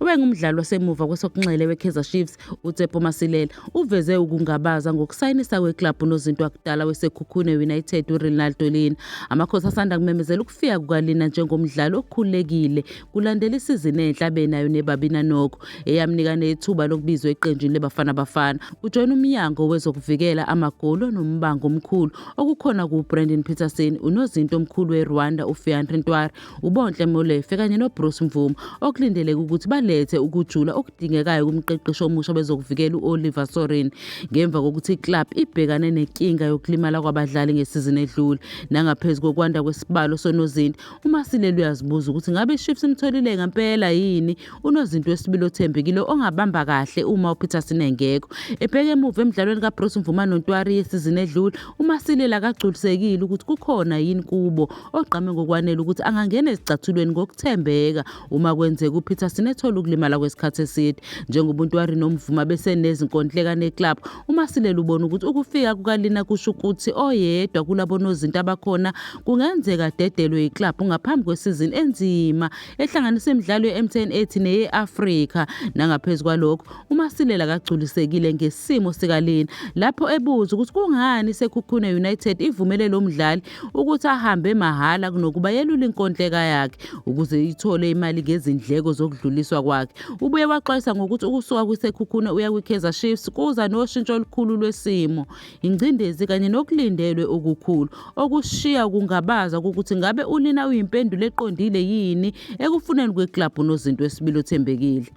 Owengumdlali wasemuva kwesokunxele we-Kaizer Chiefs uTsepo Masilela uveze ukungabaza ngokusayinisa kweklabhu nozinto wakudala weSekhukhune United uRinaldo Lina. Amakhosi asanda kumemezela ukufika kukaLina njengomdlali okhululekile kulandela isizini enhle abenayo neBabina Noko eyamnika nethuba lokubizwa eqenjini leBafana Bafana. Ujoyina umnyango wezokuvikela amagoli nombango omkhulu okukhona kuBrandon Peterson, unozinto omkhulu weRwanda uFeandri Ntwari, uBonhle Molefe kanye noBruce Mvuma okulindeleke ukuthi balethe ukujula okudingekayo kumqeqeshi omusha bezokuvikela uOliver Sorin ngemva kokuthi iclub ibhekane nenkinga yokulimala kwabadlali ngesizini edlule. Nangaphezulu kokwanda kwesibalo sonozinto, uMasilela uyazibuza ukuthi ngabe iChiefs imtholile ngempela yini unozinto wesibili othembekile ongabamba kahle uma uPeterson engekho. Ebheke emuva emidlalweni kaBruce Mvuma noNtwari yesizini edlule, uMasilela akagculisekile ukuthi kukhona yini kubo ogqame ngokwanele ukuthi angangena ezicathulweni ngokuthembeka uma kwenzeka uPeterson ethola ukulimala kwesikhathi eside. Njengoba uNtwari noMvuma besenezinkontileka neclub, uMasilela ubona ukuthi ukufika kukaLina kusho ukuthi oyedwa kulabo nozinto abakhona kungenzeka dedelwe iclub ngaphambi kwesizini enzima ehlanganisa imidlalo yeMTN 80 neye-Africa. Nangaphezulu kwalokho, uMasilela akagculisekile ngesimo sikalina lapho ebuza ukuthi kungani iSekhukhune United ivumele lo mdlali ukuthi ahambe mahhala kunokuba yelula inkontileka yakhe ukuze ithole imali ngezindleko zokudluliswa kwakhe. Ubuye waxwayisa ngokuthi ukusuka kwiSekhukhune uya kwiKaizer Chiefs kuza noshintsho olukhulu lwesimo, ingcindezi kanye nokulindelwe okukhulu okushiya kungabaza ukuthi ngabe uLina uyimpendulo eqondile yini ekufuneni kweclub nozinto wesibili othembekile.